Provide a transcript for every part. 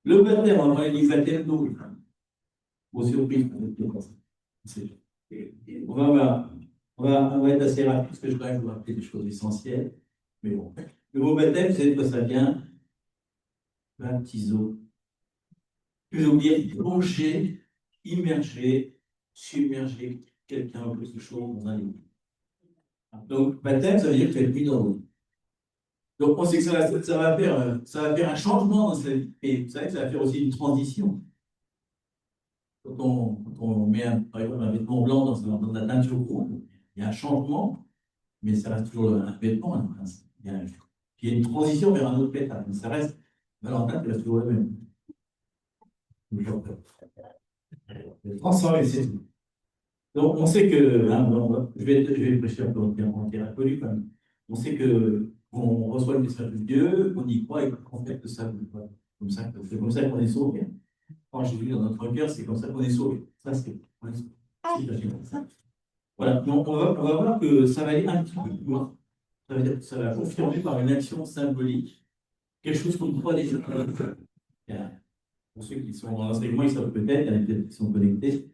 Le baptême, on va parler du baptême d'eau. Vos surprises, on va, voir. On va être assez rapide parce que je dois vous rappeler des choses essentielles. Mais bon. Le mot baptême, c'est que ça vient baptiso. Je veux dire plonger, immerger, submerger quelqu'un ou quelque chose dans un liquide. Donc, baptême, ça veut dire que tu es mis dans l'eau. Donc, on sait que ça va faire un changement dans sa vie. Et vous savez que ça va faire aussi une transition. Quand on met, par exemple, un vêtement blanc dans la teinture rouge, il y a un changement, mais ça reste toujours un vêtement. Il y a une transition vers un autre pétale, mais ça reste, Valentin, tu reste toujours le même. Transformer, c'est tout. Donc, on sait que, je vais prêcher un peu en terrain connu quand même. On sait que on reçoit le message de Dieu, on y croit et qu'on fait ça, c'est comme ça qu'on est sauvé. Quand Jésus dans notre cœur, c'est comme ça qu'on est sauvé. Ça, voilà. Donc, on va voir que ça va aller un petit peu plus loin. Ça veut dire que ça va confirmer par une action symbolique quelque chose qu'on croit déjà. Pour ceux qui sont dans l'enseignement, ils savent peut-être, il y en a peut-être qui sont connectés.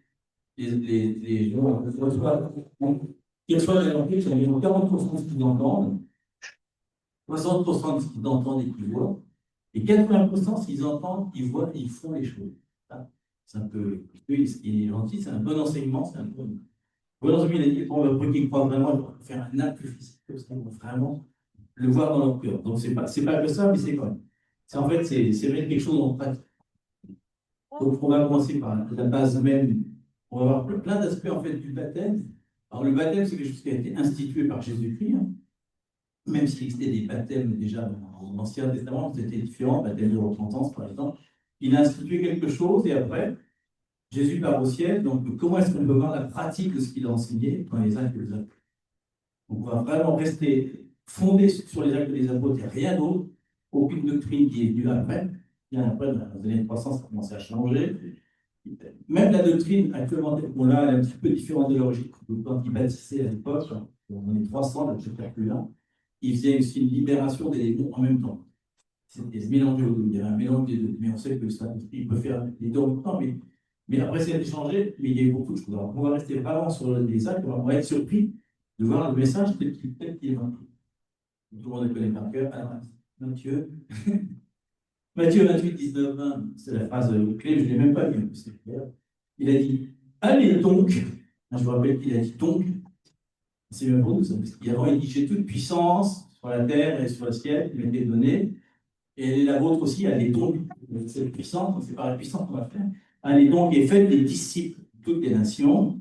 Les gens qui reçoivent l'évangile, c'est environ 40% de ce qu'ils entendent, 60% de ce qu'ils entendent et qu'ils voient, et 80% s'ils entendent, ils voient et ils font les choses. C'est un peu, il est gentil, c'est un bon enseignement, c'est un bon enseignement. Il a dit pour ceux qui croient vraiment, ils vont faire un acte physique, parce qu'ils vont vraiment le voir dans leur cœur. Donc, c'est pas que ça, mais c'est quand même. En fait, c'est vrai quelque chose en pratique. Donc, on va commencer par la base même. On va voir plein d'aspects en fait du baptême. Alors, le baptême, c'est quelque chose qui a été institué par Jésus-Christ, hein. Même s'il existait des baptêmes déjà dans l'Ancien Testament, c'était différent, baptême de repentance par exemple. Il a institué quelque chose et après, Jésus part au ciel. Donc, comment est-ce qu'on peut voir la pratique de ce qu'il a enseigné dans les actes des apôtres? On va vraiment rester fondé sur les actes des apôtres et rien d'autre, aucune doctrine qui est venue après. Bien après, dans les années 300, ça a commencé à changer. Même la doctrine actuellement, on l'a, elle est un petit peu différente de l'origine. Quand ils baptisaient à l'époque, on est 300, là, je ne sais plus là, ils faisaient aussi une libération des démons en même temps. C'était mélangé aux deux. Il y avait un mélange des deux. Mais on sait que ça, il peut faire les deux en même temps. Mais après, ça a été changé, mais il y a eu beaucoup de choses. Alors, on va rester vraiment sur les actes, on va être surpris de voir le message tel qu'il est vendu. Tout le monde le connaît par cœur. Alors, Matthieu. Matthieu 28, 19, 20, c'est la phrase clé, je ne l'ai même pas vu, c'est clair. Il a dit allez donc, je vous rappelle qu'il a dit donc, c'est même pour nous, parce qu'avant il dit j'ai toute puissance sur la terre et sur le ciel qui m'était donnée, et la vôtre aussi, allez donc, c'est puissante, c'est par la puissance qu'on va faire. Allez donc et faites des disciples de toutes les nations,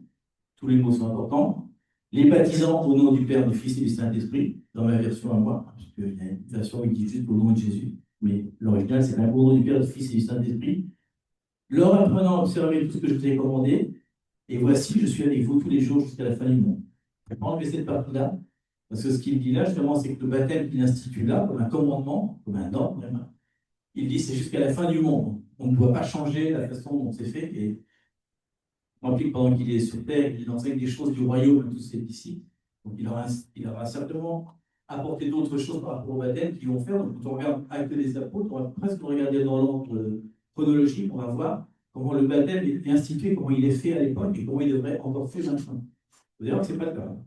tous les mots sont importants, les baptisant au nom du Père, du Fils et du Saint-Esprit, dans ma version à moi, parce qu'il y a une version qui dit juste au nom de Jésus. Mais l'original, c'est un au nom du Père, du Fils et du Saint-Esprit. Leur apprenant à observer tout ce que je vous ai commandé, et voici, je suis avec vous tous les jours jusqu'à la fin du monde. Je vais enlever cette partie-là, parce que ce qu'il dit là, justement, c'est que le baptême qu'il institue là, comme un commandement, comme un ordre, même, il dit c'est jusqu'à la fin du monde. On ne doit pas changer la façon dont c'est fait. Et pendant qu'il est sur terre, il enseigne des choses du royaume à tous ses disciples. Donc il aura certainement apporté d'autres choses par rapport au baptême qui vont faire. Donc quand on regarde Actes des Apôtres, on va presque regarder dans l'ordre chronologique, on va voir comment le baptême est institué, comment il est fait à l'époque et comment il devrait encore faire maintenant. Vous allez voir que ce n'est pas le cas.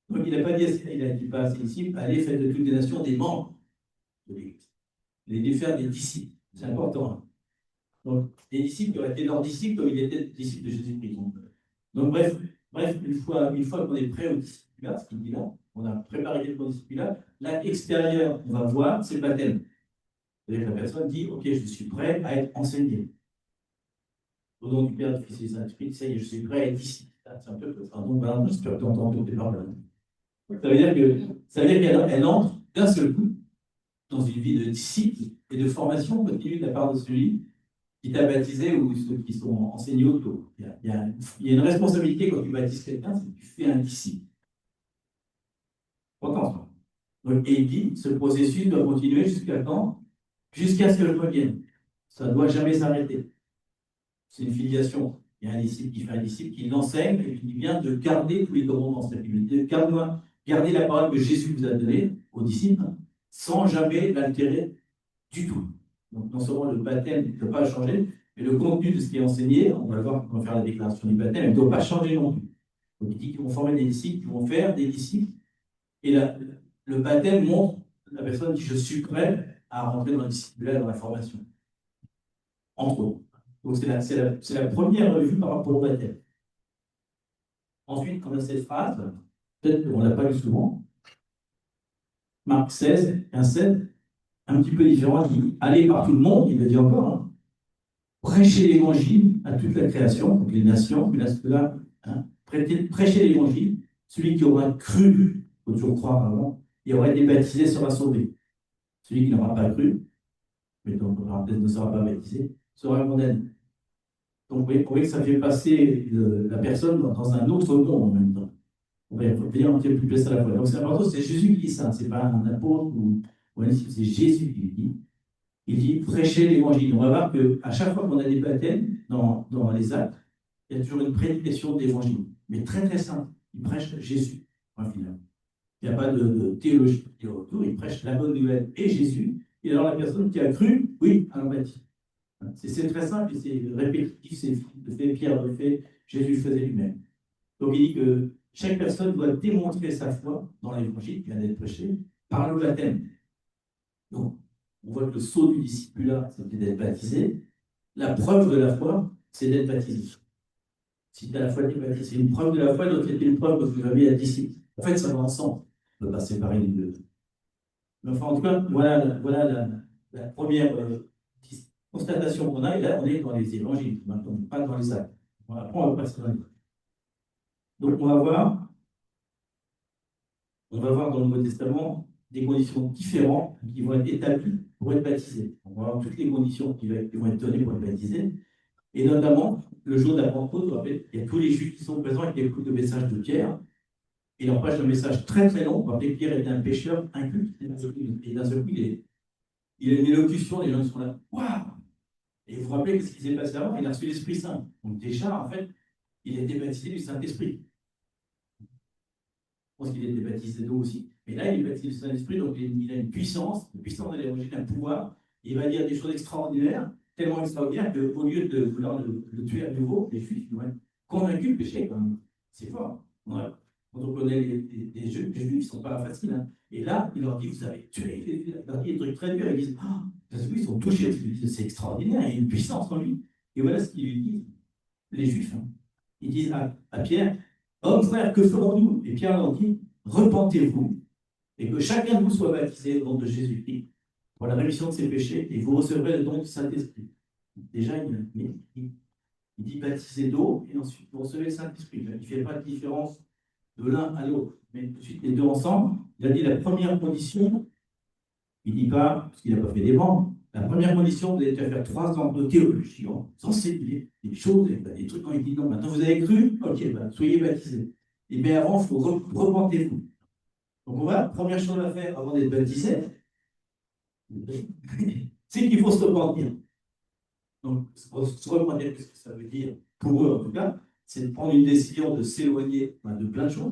Donc il n'a pas dit, il a dit pas à ses disciples, allez, faites de toutes les nations des membres de l'Église. Les faire des disciples, c'est important. Hein. Donc, les disciples qui auraient été leurs disciples comme il était disciple de Jésus-Christ. Donc, bref, une fois qu'on est prêt au discipulat, ce qu'il dit là, on a préparé quelques discipulats, là, extérieur, on va voir, c'est le baptême. C'est-à-dire que la personne dit, ok, je suis prêt à être enseigné. Au nom du Père, du Fils et du Saint-Esprit, ça y est, je suis prêt à être disciple. C'est un peu comme donc, voilà, j'espère que tu entends au départ. Ça veut dire qu'elle entre d'un seul coup dans une vie de disciple et de formation continue de la part de celui qui t'a baptisé ou ceux qui sont enseignés autour. Il y a une responsabilité quand tu baptises quelqu'un, c'est que tu fais un disciple. Attention. Donc, et il dit, ce processus doit continuer jusqu'à quand? Jusqu'à ce que je revienne. Ça ne doit jamais s'arrêter. C'est une filiation. Il y a un disciple qui fait un disciple, qui l'enseigne et qui dit bien de garder tous les commandements de la Bible. Garder la parole que Jésus vous a donnée aux disciples sans jamais l'altérer du tout. Donc, non seulement le baptême ne peut pas changer, mais le contenu de ce qui est enseigné, on va le voir quand on va faire la déclaration du baptême, il ne doit pas changer non plus. Donc, il dit qu'ils vont former des disciples, qu'ils vont faire des disciples. Et le baptême montre la personne qui je suis prêt à rentrer dans le disciple, dans la formation. Entre autres. Donc, c'est la première vue par rapport au baptême. Ensuite, on a cette phrase, peut-être qu'on ne l'a pas lu souvent, Marc 16, 15-7, un petit peu différent, il dit allez par tout le monde, il le dit encore, hein, prêchez l'évangile à toute la création, donc les nations, mais là, hein, prêchez l'évangile, celui qui aura cru, il faut toujours croire avant, et aura été baptisé sera sauvé. Celui qui n'aura pas cru, mais donc peut-être ne sera pas baptisé, sera condamné. Donc vous voyez que ça fait passer la personne dans un autre monde en même temps. On va dire un petit peu plus à la fois. Donc c'est important, c'est Jésus qui dit ça, c'est pas un apôtre ou un disciple, c'est Jésus qui le dit. Il dit prêchez l'évangile. On va voir qu'à chaque fois qu'on a des baptêmes dans les actes, il y a toujours une prédication d'évangile, mais très très simple. Il prêche Jésus, point final. Il n'y a pas de théologie autour, il prêche la bonne nouvelle et Jésus. Et alors la personne qui a cru, oui, alors baptise. C'est très simple et c'est répétitif, c'est le fait Pierre le fait, Jésus le faisait lui-même. Donc il dit que chaque personne doit démontrer sa foi dans l'évangile qui vient d'être prêché par le baptême. Donc, on voit que le sceau du discipulat, c'est d'être baptisé. La preuve de la foi, c'est d'être baptisé. Si tu as la foi d'être baptisé, c'est une preuve de la foi, l'autre était une preuve que tu avais à disciple. En fait, ça va ensemble. On ne peut pas séparer les deux. Mais enfin, en tout cas, voilà la première constatation qu'on a. Et là, on est dans les évangiles, maintenant, pas dans les actes. Après, on va passer dans les actes. Donc, on va voir dans le Nouveau Testament des conditions différentes qui vont être établies pour être baptisé. On va voir toutes les conditions qui vont être données pour être baptisé. Et notamment, le jour de la Pentecôte, il y a tous les Juifs qui sont présents et qui écoutent le message de Pierre. Il en passe un message très très long. Pierre était un pécheur inculte. Et d'un seul coup, il a une élocution, les gens sont là. Waouh! Et vous vous rappelez ce qui s'est passé avant? Il a reçu l'Esprit Saint. Donc déjà, en fait, il a été baptisé du Saint-Esprit. Je pense qu'il a été baptisé d'eau aussi. Mais là, il est baptisé du Saint-Esprit, donc il a une puissance de l'évangile, un pouvoir. Il va dire des choses extraordinaires, tellement extraordinaires qu'au lieu de vouloir le tuer à nouveau, les Juifs vont être convaincus du péché. C'est fort. Ouais. Quand on connaît les Juifs, ils ne sont pas faciles. Hein. Et là, il leur dit, vous avez tué. Il leur dit des trucs très durs. Ils disent, ils sont touchés. C'est extraordinaire. Il y a une puissance en lui. Et voilà ce qu'ils lui disent, les Juifs. Hein. Ils disent à Pierre, homme frère, que ferons-nous? Et Pierre leur dit, repentez-vous et que chacun de vous soit baptisé au nom de Jésus-Christ pour la rémission de ses péchés et vous recevrez le don du Saint-Esprit. Déjà, il dit baptisé d'eau et ensuite vous recevez le Saint-Esprit. Il ne fait pas de différence de l'un à l'autre, mais tout de suite les deux ensemble. Il a dit la première condition, il ne dit pas, parce qu'il n'a pas fait des bancs, la première condition, vous allez faire 3 ans de théologie, enseigner des choses, des trucs, quand il dit non, maintenant vous avez cru, ok, soyez baptisés. Et bien avant, il faut repentez-vous. Donc voilà, première chose à faire avant d'être baptisé, c'est qu'il faut se repentir. Donc, se repentir, qu'est-ce que ça veut dire pour eux en tout cas? C'est de prendre une décision de s'éloigner de plein de choses,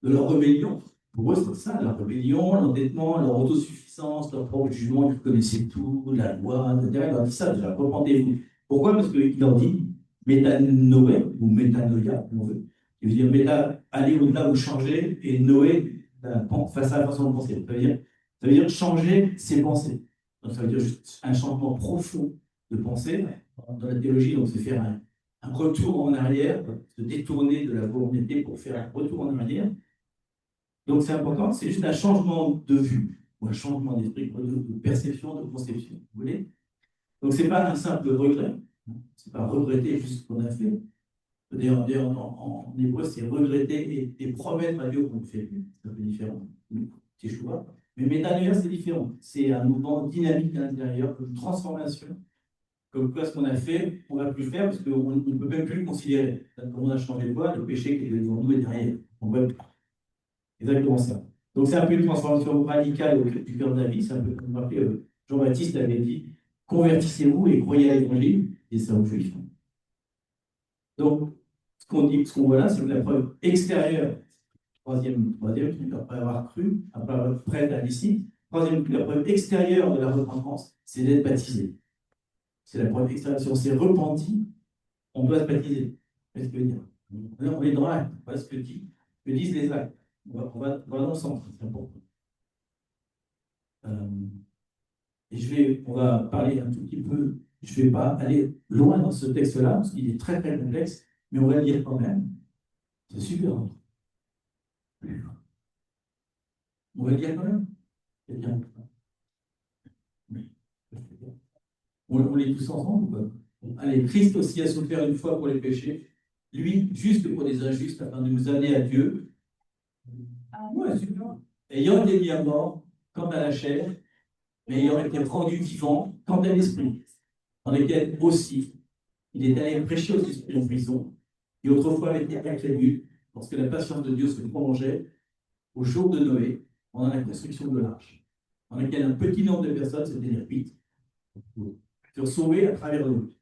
de leur rébellion. Pour eux, c'est ça, leur rébellion, l'endettement, leur autosuffisance, leur propre jugement, ils connaissaient tout, la loi, etc. Il leur dit ça, déjà, repentez-vous. Pourquoi? Parce qu'il leur dit métanoé, ou métanoïa, comme on veut. Il veut dire méta, aller au-delà ou changer, et noé, face à la façon de penser. Ça veut dire changer ses pensées. Donc ça veut dire juste un changement profond de pensée. Dans la théologie, donc c'est faire un retour en arrière, se détourner de la volonté pour faire un retour en arrière. Donc c'est important, c'est juste un changement de vue, ou un changement d'esprit, de perception, de conception, vous voulez. Donc c'est pas un simple regret, c'est pas regretter juste ce qu'on a fait. D'ailleurs, en hébreu, c'est regretter et promettre à Dieu qu'on ne fait plus. C'est un peu différent. C'est choix. Mais métanoïa, c'est différent. C'est un mouvement dynamique à l'intérieur, une transformation. Comme quoi, ce qu'on a fait, on ne va plus le faire parce qu'on ne peut même plus le considérer. Comme on a changé de voie, le péché qui est devant nous est derrière. On va exactement ça. Donc, c'est un peu une transformation radicale du cœur de la vie. C'est un peu comme Jean-Baptiste avait dit convertissez-vous et croyez à l'évangile, et ça aux Juifs. Donc, ce qu'on voit là, c'est la preuve extérieure. Troisième truc, après avoir cru, après avoir prêt à l'ici, Troisième, la preuve extérieure de la repentance, c'est d'être baptisé. C'est la preuve extérieure. Si on s'est repenti, on doit se baptiser. C'est ce que je veux dire. On est dans l'acte. Voilà ce que disent les actes. On va dans le sens, c'est important. Et on va parler un tout petit peu. Je ne vais pas aller loin dans ce texte-là, parce qu'il est très très complexe, mais on va le lire quand même. C'est super. On va le lire quand même. C'est bien. On lit tous ensemble ou pas? Allez, Christ aussi a souffert une fois pour les péchés, lui, juste pour les injustes, afin de nous amener à Dieu. Ouais, super. Ayant été mis à mort, quant à la chair, mais ayant été rendu vivant, quant à l'esprit, dans lesquels aussi il est allé prêcher aux esprits en prison, qui autrefois avaient été incrédules, lorsque la patience de Dieu se prolongeait au jour de Noé, pendant la construction de l'arche, dans laquelle un petit nombre de personnes, c'est-à-dire 8, furent sauvées à travers l'eau.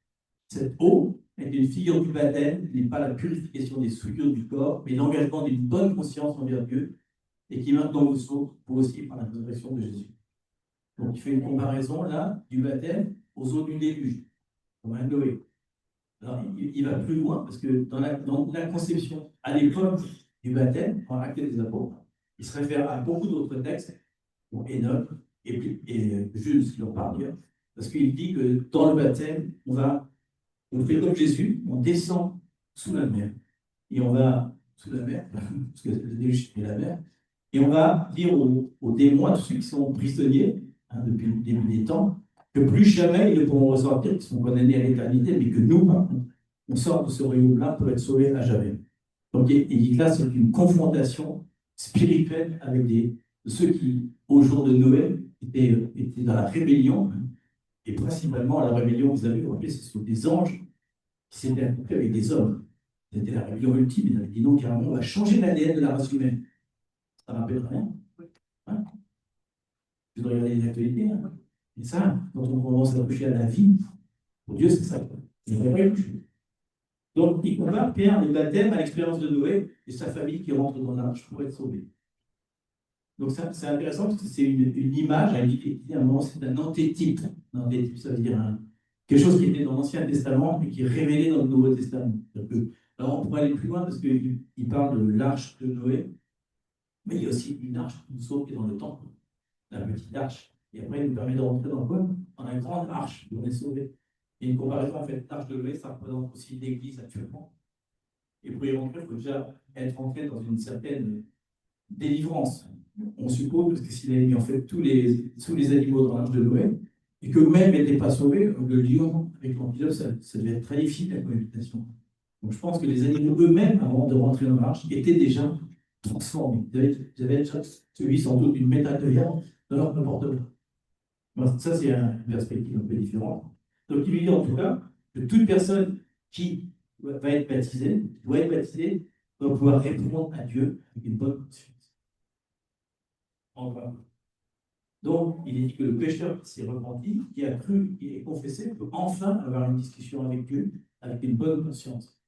Cette eau est une figure du baptême, qui n'est pas la purification des souillures du corps, mais l'engagement d'une bonne conscience envers Dieu, et qui maintenant vous sauve, vous aussi, par la résurrection de Jésus. Donc il fait une comparaison là du baptême aux eaux du déluge, comme un Noé. Alors il va plus loin, parce que dans la conception, à l'époque du baptême, en Actes des Apôtres, il se réfère à beaucoup d'autres textes, dont Enoch et Jules qui en parle bien, parce qu'il dit que dans le baptême, on fait comme Jésus, on descend sous la mer. Et on va sous la mer, parce que le déluge c'est la mer, et on va dire aux démons, à tous ceux qui sont prisonniers, depuis le début des temps, que plus jamais ils ne pourront ressortir, qu'ils sont condamnés à l'éternité, mais que nous, on sort de ce royaume-là pour être sauvés à jamais. Donc, il dit que là, c'est une confrontation spirituelle avec ceux qui, au jour de Noël, étaient dans la rébellion, et principalement la rébellion, vous avez rappelé, ce sont des anges qui s'étaient accouplés avec des hommes. C'était la rébellion ultime, ils avaient dit non, carrément, on va changer l'ADN de la race humaine. Ça ne rappelle rien. Hein? Vous devez regarder les actualités. Hein? Et ça, quand on commence à toucher à la vie, pour Dieu, c'est ça. Il ne pas y toucher. Donc, il compare Pierre le baptême à l'expérience de Noé et sa famille qui rentre dans l'arche pour être sauvée. Donc, c'est intéressant parce que c'est une image, c'est un antétype. Un antétype, ça veut dire quelque chose qui était dans l'Ancien Testament et qui est révélé dans le Nouveau Testament. Alors, on pourrait aller plus loin parce qu'il parle de l'arche de Noé, mais il y a aussi une arche qui nous sauve qui est dans le temple, la petite arche. Et après, il nous permet de rentrer dans quoi? Dans la grande arche, où on est sauvé. Il y a une comparaison, en fait, l'arche de Noé, ça représente aussi l'Église actuellement. Et pour y rentrer, il faut déjà être entré dans une certaine délivrance. On suppose, parce que s'il avait mis en fait tous les animaux dans l'arche de Noé, et qu'eux-mêmes n'étaient pas sauvés, le lion avec l'antilope, ça devait être très difficile la cohabitation. Donc je pense que les animaux eux-mêmes, avant de rentrer dans l'arche, étaient déjà transformés. Ils avaient celui sans doute d'une métaphore dans leur comportement. Bon, ça, c'est une perspective un peu différente. Donc il lui dit en tout cas que toute personne qui va être baptisée, doit pouvoir répondre à Dieu avec une bonne conscience. Enfin. Donc, il est dit que le pécheur qui s'est repenti, qui a cru, qui est confessé, peut enfin avoir une discussion avec Dieu avec une bonne conscience.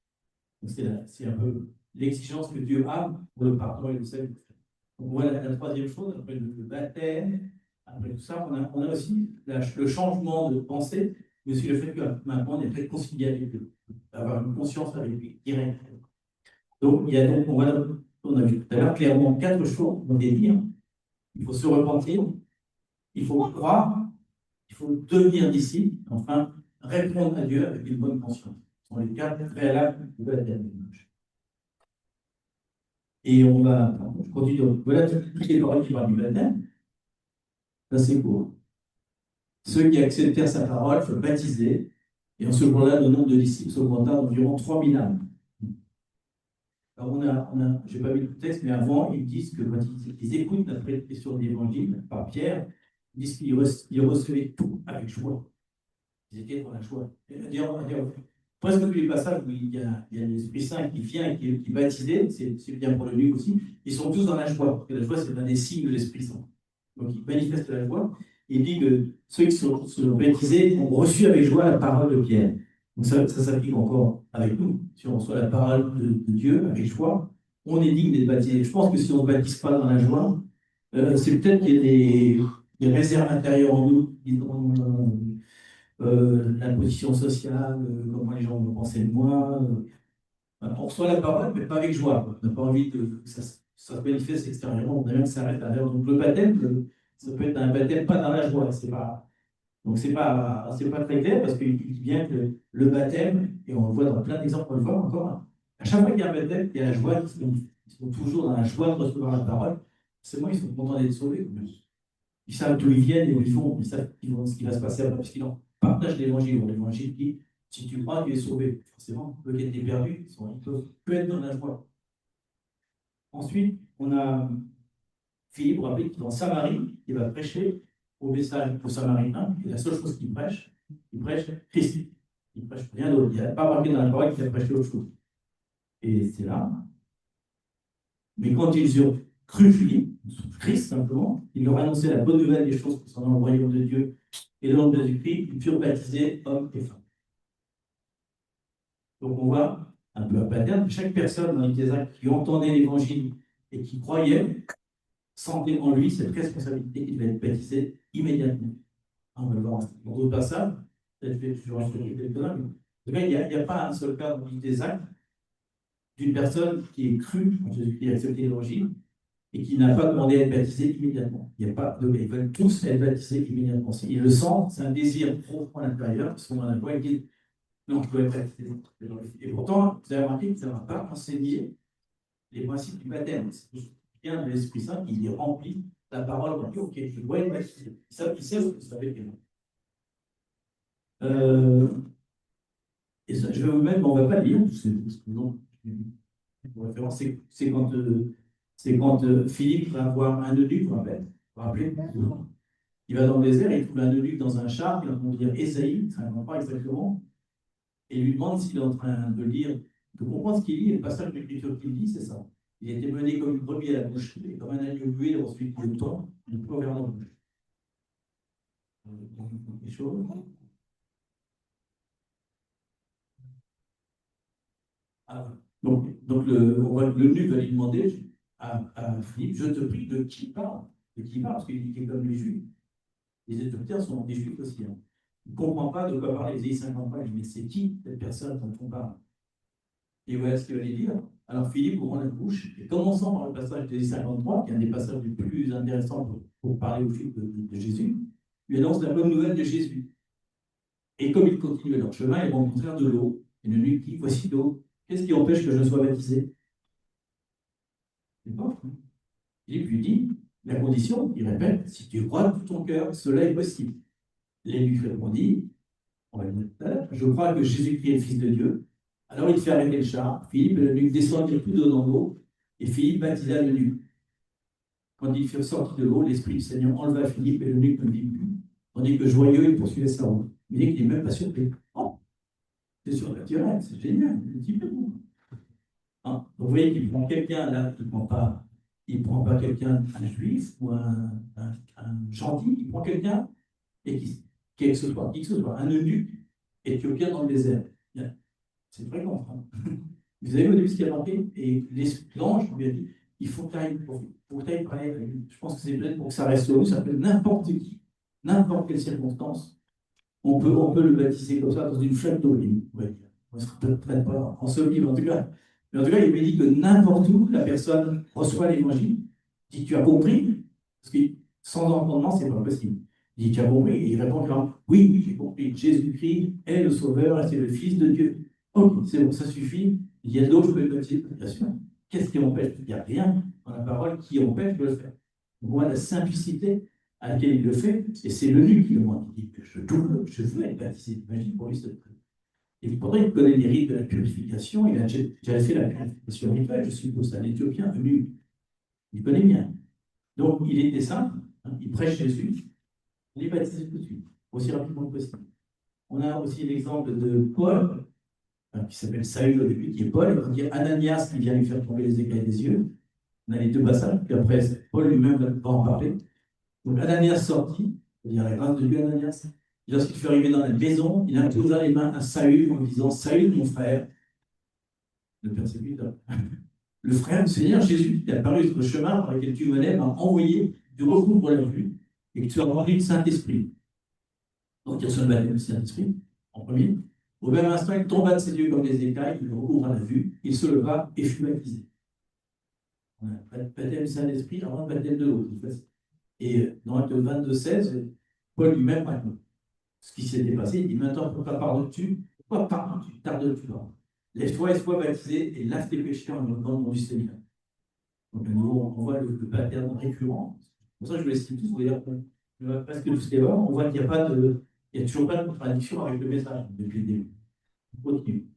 C'est un peu l'exigence que Dieu a pour le pardon et le salut. Donc, voilà la troisième chose, après le baptême, après tout ça, on a aussi le changement de pensée, mais aussi le fait que maintenant on est réconcilié avec Dieu, avoir une conscience avec lui, direct. Donc, on a vu tout à l'heure clairement 4 choses qu'on vient dire. Il faut se repentir, il faut croire, il faut devenir disciple, enfin, répondre à Dieu avec une bonne conscience. Ce sont les 4 préalables du baptême. Et je continue. Voilà toutes les paroles qui parlent du baptême. Ça, c'est court. Ceux qui acceptèrent sa parole furent baptisés, et en ce jour-là, le nombre de disciples augmenta d'environ 3000 âmes. Alors, je n'ai pas vu le texte, mais avant, ils disent que quand ils écoutent la prédication de l'évangile par Pierre, ils disent qu'ils recevaient tout avec joie. Ils étaient dans la joie. Presque tous les passages où il y a l'Esprit Saint qui vient et qui est baptisé, c'est bien pour le nuque aussi, ils sont tous dans la joie, parce que la joie, c'est un des signes de l'Esprit Saint. Donc, ils manifestent la joie. Il dit que ceux qui sont baptisés ont reçu avec joie la parole de Pierre. Donc, ça s'applique encore avec nous. Si on reçoit la parole de Dieu avec joie, on est digne d'être baptisé. Je pense que si on ne se baptise pas dans la joie, c'est peut-être qu'il y a des réserves intérieures en nous, disons, la position sociale, comment les gens vont penser de moi. On reçoit la parole, mais pas avec joie, quoi. On n'a pas envie que ça se manifeste extérieurement, on a même que ça reste à l'heure. Donc le baptême, ça peut être un baptême pas dans la joie, c'est pas. Donc c'est pas très clair parce qu'il dit bien que le baptême, et on le voit dans plein d'exemples, on le voit encore, hein, à chaque fois qu'il y a un baptême, il y a la joie qui se manifeste. Ils sont toujours dans la joie de recevoir la parole. C'est moi, ils sont contents d'être sauvés. Ils savent d'où ils viennent et où ils vont, ils savent ce qui va se passer après, parce qu'ils en partagent l'évangile. L'évangile dit, si tu crois, tu es sauvé. Forcément, eux qui étaient perdus, ils peuvent que être dans la joie. Ensuite, on a Philippe, vous vous rappelez, qui est en Samarie, qui va prêcher au message aux Samaritains, et la seule chose qu'il prêche Christ. Il ne prêche rien d'autre. Il n'y a pas marqué dans la parole qu'il a prêché autre chose. Et c'est là. Mais quand ils ont cru Philippe, Christ simplement, il leur annonçait la bonne nouvelle des choses concernant le royaume de Dieu et le nom de Jésus-Christ, ils furent baptisés hommes et femmes. Donc on voit un peu un pattern. Chaque personne dans les actes qui entendait l'évangile et qui croyait sentait en lui cette responsabilité qu'il devait être baptisé immédiatement. On va le voir dans d'autres passages. Peut-être que je vais en quelques-uns. En tout cas, il n'y a pas un seul cas dans les actes d'une personne qui est crue en Jésus-Christ, qui a accepté l'évangile et qui n'a pas demandé à être baptisé immédiatement. Il n'y a pas de cas. Ils veulent tous être baptisés immédiatement. Ils le sentent, c'est un désir profond à l'intérieur, parce qu'on a un point qui dit non, je dois être baptisé. Et pourtant, vous avez remarqué que ça ne va pas enseigner les principes du baptême. C'est bien de l'Esprit Saint qui est rempli la parole. On dit, ok, je dois être baptisé. Il sait ce que ça veut dire. Et ça, je vais vous mettre, on ne va pas lire, c'est quand Philippe va voir un eunuque, vous vous rappelez, il va dans le désert, il trouve un eunuque dans un char, il va dire Ésaïe, ça ne comprend pas exactement, et il lui demande s'il est en train de lire, de comprendre ce qu'il lit, et le passage de l'écriture qu'il lit, c'est ça. Il a été mené comme une brebis à la bouche, et comme un agneau muet, ensuite le temps, il peut regarder dans la bouche. Des choses. Ah, donc l'eunuque va lui demander à Philippe, je te prie, de qui parle? De qui parle? Parce qu'il est comme les Juifs. Les Éthiopiens sont des Juifs aussi. Hein. Il ne comprend pas de quoi parler. Isaïe 53, il dit, mais c'est qui cette personne dont on parle? Et voilà ce qu'il va lui dire. Alors Philippe ouvre la bouche, et commençant par le passage d'Isaïe 53, qui est un des passages les plus intéressants pour parler au fil de Jésus, lui annonce la bonne nouvelle de Jésus. Et comme ils continuent leur chemin, ils vont rencontrer de l'eau. Et l'eunuque dit, voici l'eau. Qu'est-ce qui empêche que je sois baptisé? C'est pas. Philippe lui dit, la condition, il répète, si tu crois de tout ton cœur, cela est possible. L'élu répondit, on va le dire tout à l'heure, je crois que Jésus-Christ est le Fils de Dieu. Alors il fait arrêter le char, Philippe et l'eunuque descendent tout d'eau dans l'eau, et Philippe baptisa l'eunuque. Quand ils furent sortis de l'eau, l'Esprit du Seigneur enleva Philippe et l'eunuque ne vit plus, tandis que joyeux, il poursuivait sa route. Il dit qu'il n'est même pas surpris. Oh, c'est surnaturel, c'est génial, un petit peu. Hein? Donc vous voyez qu'il prend quelqu'un là, il prend pas quelqu'un, un juif ou un gentil, il prend quelqu'un et qui que ce soit, un eunuque éthiopien dans le désert. C'est fréquent. Hein? Vous avez vu au début ce qu'il a marqué, et l'ange lui a dit, il faut que tu ailles parler avec lui. Je pense que c'est peut-être pour que ça reste sur nous, ça peut être n'importe qui, n'importe quelle circonstance. On peut le baptiser comme ça dans une flaque d'eau. On ne sera peut-être pas en ce livre en tout cas. Mais en tout cas, il me dit que n'importe où la personne reçoit l'évangile, dit tu as compris, parce que sans entendement, ce n'est pas possible. Il dit tu as compris, et il répond clairement oui, oui, j'ai compris. Jésus-Christ est le Sauveur et c'est le Fils de Dieu. Ok, c'est bon, ça suffit. Il y a d'autres, je peux le baptiser, bien sûr. Qu'est-ce qui empêche? Il n'y a rien dans la parole qui empêche de le faire. On voit la simplicité à laquelle il le fait, et c'est l'eunuque qui le demande. Il dit que je veux être baptisé. Imagine pour lui, c'est très. Et pourtant, il connaît les rites de la purification, il a déjà fait la purification rituelle, je suppose, c'est un Éthiopien venu. Il connaît bien. Donc, il était simple, hein, il prêche Jésus, il est baptisé tout de suite, aussi rapidement que possible. On a aussi l'exemple de Paul, hein, qui s'appelle Saül au début, qui est Paul, et quand il y a Ananias qui vient lui faire tomber les écailles des yeux, on a les deux passages, puis après, Paul lui-même va en parler. Donc, Ananias sortit, c'est-à-dire la grâce de Dieu, Ananias. Et lorsqu'il fut arrivé dans la maison, il imposa les mains à Saül en disant Saül, mon frère, le persécuteur, le frère du Seigneur Jésus, qui est apparu sur le chemin par lequel tu menais, m'a envoyé de recouvre la vue et que tu as rempli le Saint-Esprit. Donc, il reçoit le baptême du Saint-Esprit, en premier. Au même instant, il tomba de ses yeux comme des écailles, il recouvra la vue, il se leva et fut baptisé. On a le baptême du Saint-Esprit avant le baptême de l'eau. Et dans Acte 22,16, Paul lui-même raconte ce qui s'était passé. Il dit maintenant, pourquoi pardonnes-tu? Pourquoi pardonnes-tu? Tardes-tu? Lève-toi et sois baptisé et lave tes péchés en le nom du Seigneur. Donc, à nouveau, on voit le baptême récurrent. C'est pour ça que je vous laisse tous, vous dire presque tous les bords, on voit qu'il n'y a pas de. Il n'y a toujours pas de contradiction avec le message depuis le début. On continue.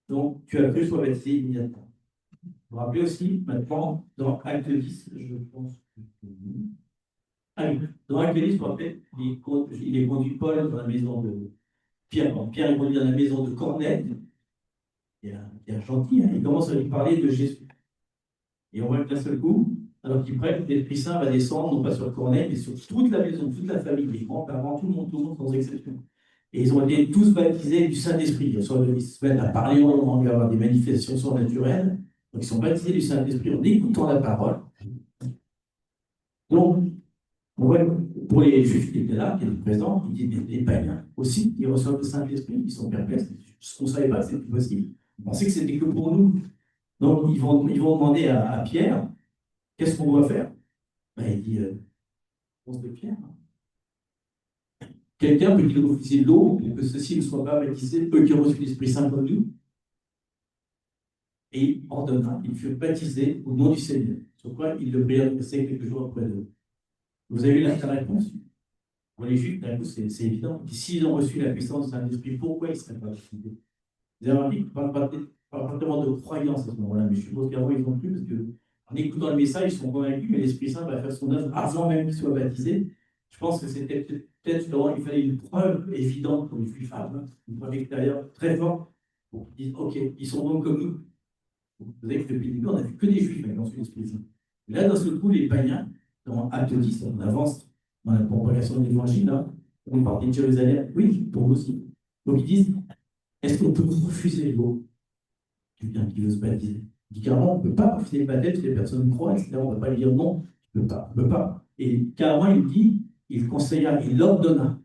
Donc, tu as cru, sois baptisé immédiatement. Vous vous rappelez aussi, maintenant, dans Acte 10, je pense que. Ah oui, dans Acte 10, vous vous rappelez, il est conduit Paul dans la maison de Pierre. Bon, Pierre est conduit dans la maison de Cornèle, qui est un gentil, hein, il commence à lui parler de Jésus. Et on voit que d'un seul coup, alors qu'il prête, l'Esprit Saint va descendre, non pas sur Corneille, mais sur toute la maison, toute la famille, les grands-parents, tout le monde sans exception. Et ils ont été tous baptisés du Saint-Esprit. Ils se mettent à parler en langue, à avoir des manifestations surnaturelles. Donc ils sont baptisés du Saint-Esprit en écoutant la parole. Donc, on voit pour les Juifs qui étaient là, qui étaient présents, qui étaient des païens aussi, qui reçoivent le Saint-Esprit, ils sont perplexes. Ce qu'on ne savait pas, c'était plus possible. On pensait que c'était que pour nous. Donc ils vont demander à Pierre, qu'est-ce qu'on doit faire? Ben, il dit, on se de Pierre. Quelqu'un peut-il officier de l'eau pour que ceux-ci ne soient pas baptisés, eux qui ont reçu l'Esprit Saint comme nous? Et en donnant, ils furent baptisés au nom du Seigneur. Sur quoi ils le prièrent quelques jours après eux. Vous avez vu la réponse? Pour les Juifs, la réponse, c'est évident. S'ils ont reçu la puissance du Saint-Esprit, pourquoi ils ne seraient pas baptisés? Vous avez remarqué qu'on ne parle pas tellement de croyance à ce moment-là, mais je suppose qu'avant, ils n'ont plus, parce qu'en écoutant le message, ils sont convaincus, mais l'Esprit Saint va faire son œuvre avant même qu'ils soient baptisés. Je pense que c'était peut-être il fallait une preuve évidente pour les Juifs, une preuve extérieure très forte, pour qu'ils disent, OK, ils sont bons comme nous. Vous savez que depuis le début, on n'a vu que des Juifs qui ont reçu l'Esprit Saint. Et là, d'un seul coup, les païens, dans Acte 10, on avance dans la propagation de l'Évangile, on est parti de Jérusalem, oui, pour vous aussi. Donc ils disent, est-ce qu'on peut refuser l'eau? Quelqu'un qui veut se baptiser. Il dit carrément, on ne peut pas refuser le baptême si les personnes croient, etc. On ne va pas lui dire non, tu ne peux pas, on ne peut pas. Et carrément, il dit, il conseilla, il ordonna.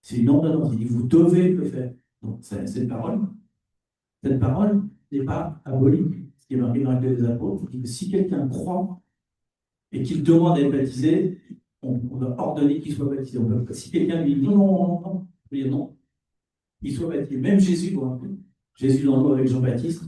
C'est une ordonnance, il dit, vous devez le faire. Donc, cette parole n'est pas abolique. Ce qui est marqué dans l'acte des apôtres, il dit que si quelqu'un croit et qu'il demande à être baptisé, on va ordonner qu'il soit baptisé. Si quelqu'un lui dit non, il dit non, il soit baptisé. Même Jésus, Jésus dans l'eau avec Jean-Baptiste,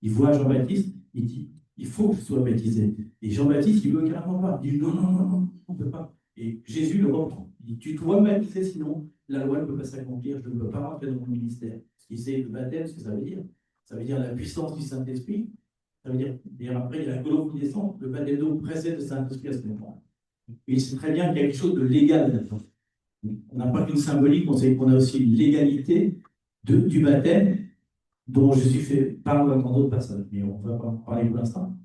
il voit Jean-Baptiste, il dit, il faut que je sois baptisé. Et Jean-Baptiste, il ne veut carrément pas. Il dit, non, on ne peut pas. Et Jésus le reprend. Il dit, tu dois me baptiser, sinon la loi ne peut pas s'accomplir, je ne peux pas rentrer dans mon ministère. Ce qui c'est le baptême, ce que ça veut dire. Ça veut dire la puissance du Saint-Esprit. Ça veut dire, et après, il y a la colombe qui descend. Le baptême d'eau précède le Saint-Esprit à ce moment-là. Et c'est très bien qu'il y a quelque chose de légal là-dedans. On n'a pas qu'une symbolique, on sait qu'on a aussi une légalité du baptême dont Jésus parle dans d'autres passages, mais on ne va pas en parler pour l'instant.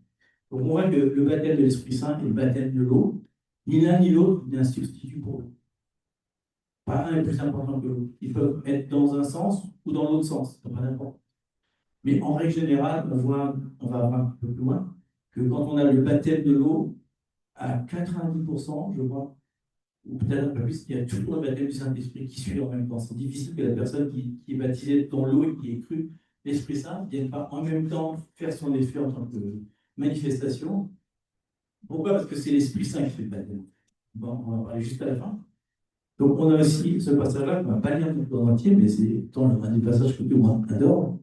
Donc on voit que le baptême de l'Esprit Saint et le baptême de l'eau, ni l'un ni l'autre n'est un substitut pour eux. Pas un est plus important que l'autre. Ils peuvent être dans un sens ou dans l'autre sens, pas n'importe. Mais en règle générale, on va voir un peu plus loin, que quand on a le baptême de l'eau, à 90%, je crois, ou peut-être un peu plus, il y a toujours le baptême du Saint-Esprit qui suit en même temps. C'est difficile que la personne qui est baptisée dans l'eau et qui est crue l'Esprit Saint ne vienne pas en même temps faire son effet en tant que manifestation. Pourquoi? Parce que c'est l'Esprit Saint qui fait le baptême. Bon, on va en parler juste à la fin. Donc on a aussi ce passage-là, qu'on ne va pas lire tout en entier, mais c'est un des passages que tout le monde adore.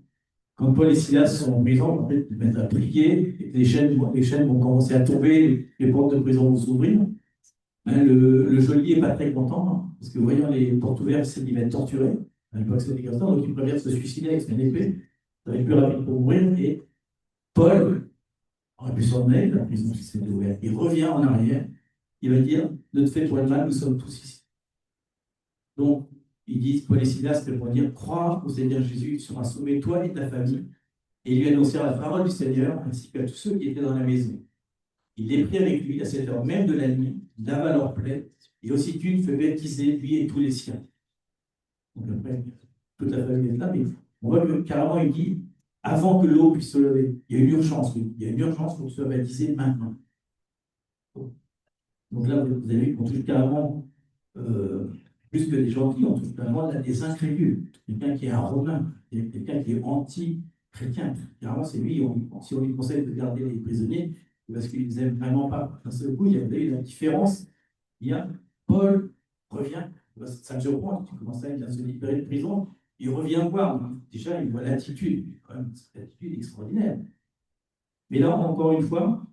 Quand Paul et Silas sont en prison, en fait, ils mettent à prier, et les chaînes vont commencer à tomber, les portes de prison vont s'ouvrir. Le geôlier n'est pas très content, parce que voyant les portes ouvertes, c'est qu'il va être torturé. À l'époque, c'était comme ça, donc il préfère se suicider avec son épée. Ça va être plus rapide pour mourir. Et Paul aurait pu s'en aller, la prison qui s'est ouverte. Il revient en arrière. Il va dire, ne te fais pas de mal, nous sommes tous ici. Donc, ils disent, Paul et Silas, c'est pour dire, crois au Seigneur Jésus, tu seras sauvé, toi et ta famille. Et ils lui annoncèrent la parole du Seigneur, ainsi qu'à tous ceux qui étaient dans la maison. Il les prit avec lui à cette heure même de la nuit, lava leur plaie, et aussitôt il fait baptiser lui et tous les siens. Donc après, toute la famille est là, mais on voit que carrément il dit, avant que l'eau puisse se lever, il y a une urgence, oui. Il y a une urgence pour que soit baptisé maintenant. Donc là, vous avez vu qu'on touche carrément, euh, plus que des gentils, on touche carrément là, des incrédules. Quelqu'un qui est un Romain, quelqu'un qui est anti-chrétien. Carrément, c'est lui, si on lui conseille de garder les prisonniers, parce qu'ils n'aiment vraiment pas. D'un seul coup, il y a eu la différence. Il y a Paul revient, ça me surprend, tu commences à se libérer de prison, il revient voir. Déjà, il voit l'attitude, quand même, cette attitude extraordinaire. Mais là, encore une fois,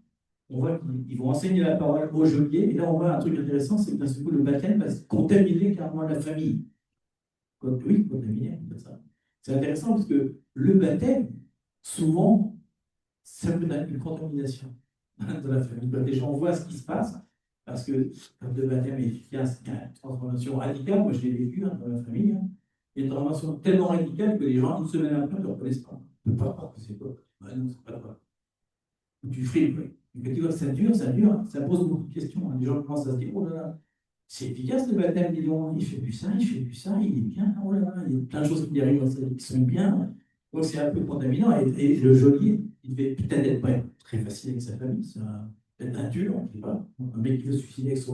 on voit qu'ils vont enseigner la parole aux geôliers. Et là, on voit un truc intéressant, c'est que d'un seul coup, le baptême va contaminer carrément la famille. Oui, contaminer, comme ça. C'est intéressant parce que le baptême, souvent, ça peut être une contamination de la famille. Quand les gens voient ce qui se passe, parce que comme le baptême est efficace, il y a une transformation radicale. Moi, je l'ai vécu dans la famille. Il y a une transformation tellement radicale que les gens, une semaine après, ne le reconnaissent pas. Ils ne peuvent pas croire que c'est quoi. Ah non, c'est pas toi. Tu frimes, oui. Mais tu vois, ça dure, ça pose beaucoup de questions. Les gens commencent à se dire, oh là là, c'est efficace le baptême, dis donc, il fait plus ça, il fait plus ça, il est bien, oh là là, il y a plein de choses qui arrivent dans sa vie qui sont bien. Donc c'est un peu contaminant. Et le geôlier, il devait peut-être être pas très facile avec sa famille, c'est peut-être un dur, on ne sait pas. Un mec qui veut se suicider avec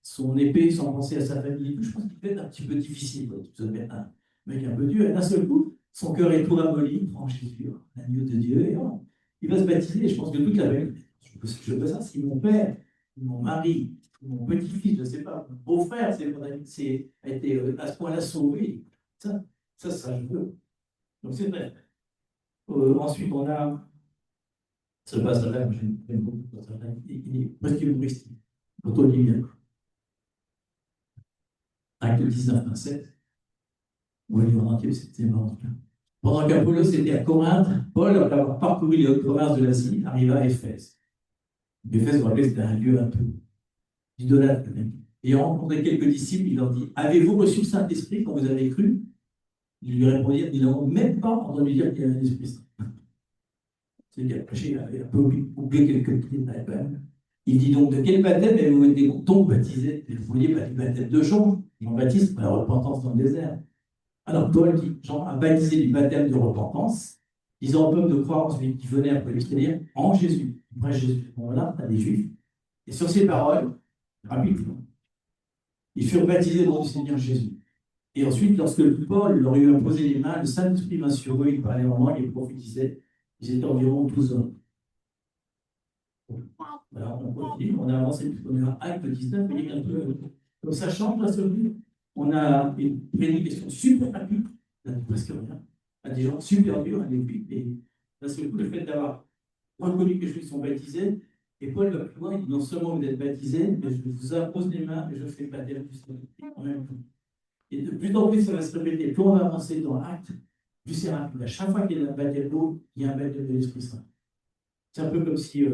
son épée sans penser à sa famille et tout, je pense qu'il peut être un petit peu difficile. Ça doit être un mec un peu dur. Et d'un seul coup, son cœur est tout ramolli, il prend Jésus, l'agneau de Dieu, et oh, il va se baptiser. Je pense que toute la famille, je fais ça, si mon père, mon mari, mon petit-fils, je ne sais pas, mon beau-frère, a été à ce point-là sauvé. Ça, je veux. Donc c'est vrai. Ensuite, on a ce passage-là, j'aime beaucoup ce passage-là, il est presque humoristique. Quand on lit bien, acte 19, 27, on va lire en entier, c'était marrant. Pendant qu'Apollos était à Corinthe, Paul, après avoir parcouru les hautes provinces de l'Asie, arriva à Éphèse. Éphèse, vous rappelez, c'était un lieu un peu idolâtre quand même. Ayant rencontré quelques disciples, il leur dit, avez-vous reçu le Saint-Esprit quand vous avez cru? Ils lui répondirent, ils n'ont même pas entendu dire qu'il y avait un Esprit Saint. C'est-à-dire que j'ai un peu oublié quelques détails quand même. Il dit donc, de quel baptême avez-vous été donc baptisé? Vous voyez, du baptême de Jean, Jean Baptiste, pour la repentance dans le désert. Alors Paul dit, Jean a baptisé du baptême de repentance, disant au peuple de croire en celui qui venait après lui, c'est-à-dire en Jésus. Après Jésus, bon, là, tu as des juifs. Et sur ces paroles, rapidement, ils furent baptisés dans le Seigneur Jésus. Et ensuite, lorsque Paul leur eut imposé les mains, le Saint-Esprit vint sur eux, ils parlaient en langue et prophétisaient. Ils étaient environ 12 hommes. Voilà, on continue, on a avancé, on est à Acte 19, vous voyez un peu comme ça change la seconde. On a une prédication super rapide, presque rien, à des gens super durs, à l'église. Et d'un seul coup, le fait d'avoir reconnu que je suis baptisé, et Paul va plus loin, il dit non seulement vous êtes baptisés, mais je vous impose les mains et je fais le baptême du Saint-Esprit en même temps. Et de plus en plus, ça va se répéter. Plus on va avancer dans l'acte, plus c'est rapide. À chaque fois qu'il y a un baptême d'eau, il y a un baptême de l'Esprit Saint. C'est un peu comme si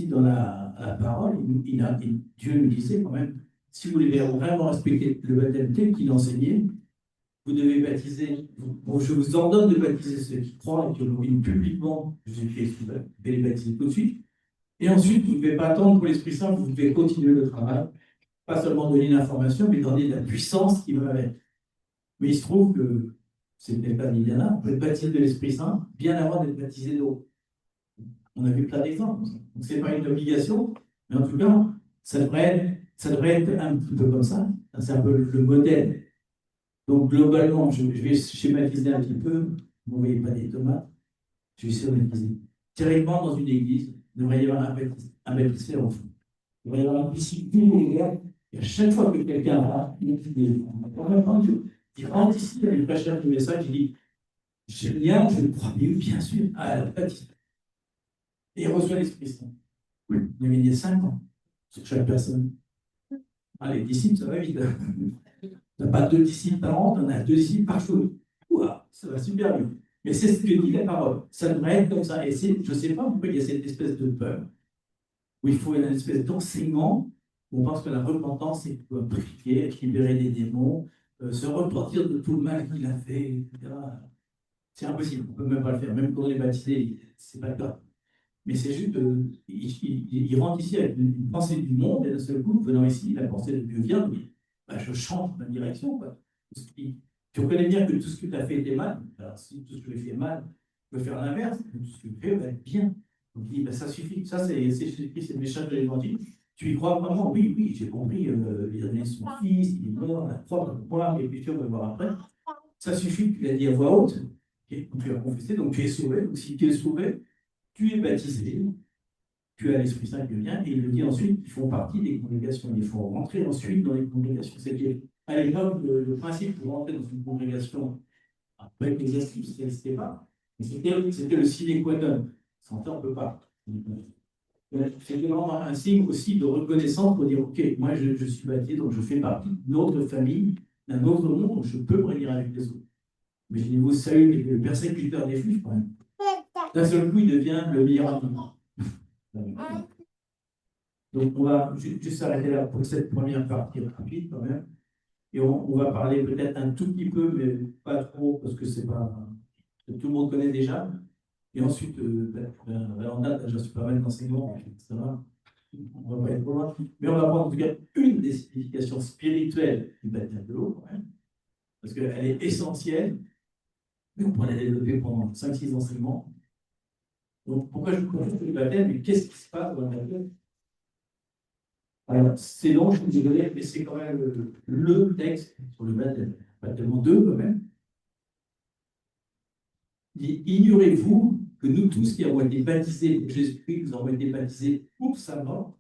dans la parole, Dieu nous disait quand même, si vous voulez vraiment respecter le baptême tel qu'il enseignait, vous devez baptiser, bon, je vous ordonne de baptiser ceux qui croient et qui l'oublient publiquement, Jésus-Christ, vous devez les baptiser tout de suite. Et ensuite, vous ne devez pas attendre pour l'Esprit Saint, vous devez continuer le travail, pas seulement donner l'information, mais donner la puissance qui va avec. Mais il se trouve que, c'est peut-être pas d'Indiana, on peut être baptisé de l'Esprit Saint bien avant d'être baptisé d'eau. On a vu plein d'exemples. Donc, ce n'est pas une obligation, mais en tout cas, ça devrait être un petit peu comme ça. C'est un peu le modèle. Donc, globalement, je vais schématiser un petit peu. Vous ne voyez pas des tomates. Je vais schématiser. Théoriquement, dans une église, il devrait y avoir un baptistère au fond. Il devrait y avoir un discipline, les gars. Et à chaque fois que quelqu'un va, il rentre ici, il prêche le message, il dit j'ai rien, je le crois, mais oui, bien sûr. Ah, alors, baptiste. Et il reçoit l'Esprit Saint. Oui. Il y avait 5 ans sur chaque personne. Ah, les disciples, ça va vite. Tu n'as pas 2 disciples par an, tu en as 2 disciples par jour. Ouah, ça va super vite. Mais c'est ce que dit la parole. Ça devrait être comme ça. Et je ne sais pas pourquoi il y a cette espèce de peur, où il faut une espèce d'enseignement, où on pense que la repentance, c'est prier, être libéré des démons, se repentir de tout le mal qu'il a fait, etc. C'est impossible, on ne peut même pas le faire. Même quand on est baptisé, ce n'est pas le cas. Mais c'est juste, il rentre ici avec une pensée du monde, et d'un seul coup, venant ici, la pensée de Dieu vient, mais bah, je change ma direction. Quoi. Tu reconnais bien que tout ce que tu as fait était mal. Alors, si tout ce que j'ai fait est mal, je peux faire l'inverse, tout ce que tu fais va être bien. Donc, il dit, bah, ça suffit. Ça, c'est Jésus-Christ, c'est le message de l'évangile. Tu y crois vraiment? Oui, oui, j'ai compris. Il a donné son fils, il est mort, la croix, le point, et puis tu vas voir après. Ça suffit, tu l'as dit à voix haute. Okay, tu as confessé, donc tu es sauvé. Donc si tu es sauvé, tu es baptisé, tu as l'Esprit Saint qui vient, et il le dit ensuite, ils font partie des congrégations. Il faut rentrer ensuite dans les congrégations. C'est à l'époque, le principe pour rentrer dans une congrégation avec les astuces, ça n'existait pas. C'était le sine qua non. Sans ça, on ne peut pas. C'était vraiment un signe aussi de reconnaissance pour dire, OK, moi je suis baptisé, donc je fais partie d'une autre famille, d'un autre monde, donc je peux me réunir avec les autres. Mais je dis, vous savez, le persécuteur des Juifs, quand même. D'un seul coup, il devient le meilleur ami. Donc on va juste s'arrêter là pour cette première partie rapide quand même. Et on va parler peut-être un tout petit peu, mais pas trop, parce que c'est pas que tout le monde connaît déjà. Et ensuite, on a déjà super mal d'enseignement, etc. On va pas être trop loin. Mais on va prendre en tout cas une des significations spirituelles du baptême de l'eau, quand même, parce qu'elle est essentielle, mais on pourrait la développer pendant 5-6 enseignements. Donc, pourquoi je vous confie le baptême, mais qu'est-ce qui se passe dans le baptême? Alors, c'est long, je suis désolé, mais c'est quand même le texte sur le baptême. Pas tellement deux, quand même. Il dit, ignorez-vous que nous tous qui avons été baptisés pour Jésus-Christ, nous avons été baptisés pour sa mort.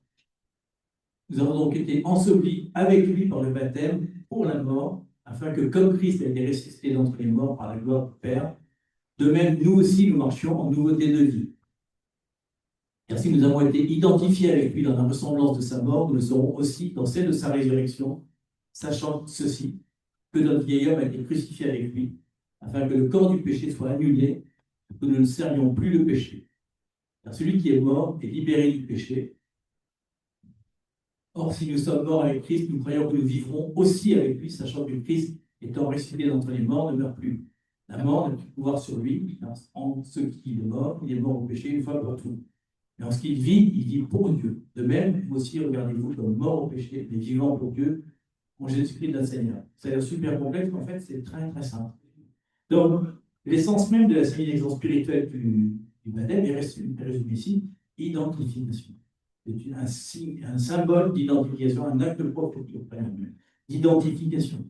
Nous avons donc été ensevelis avec lui par le baptême pour la mort, afin que comme Christ a été ressuscité d'entre les morts par la gloire du Père, de même nous aussi nous marchions en nouveauté de vie. Car si nous avons été identifiés avec lui dans la ressemblance de sa mort, nous le serons aussi dans celle de sa résurrection, sachant ceci, que notre vieil homme a été crucifié avec lui, afin que le corps du péché soit annulé, que nous ne servions plus le péché. Car celui qui est mort est libéré du péché. Or, si nous sommes morts avec Christ, nous croyons que nous vivrons aussi avec lui, sachant que Christ, étant ressuscité d'entre les morts, ne meurt plus. La mort n'a plus pouvoir sur lui. En ce qui est mort, il est mort au péché une fois pour toutes. Mais en ce qu'il vit pour Dieu. De même, vous aussi, regardez-vous comme mort au péché, mais vivant pour Dieu, en Jésus-Christ notre Seigneur. Ça a l'air super complexe, mais en fait, c'est très, très simple. Donc, l'essence même de la civilisation spirituelle du baptême est résumée ici, identification. C'est un signe, un symbole d'identification, un acte prophétique, d'identification.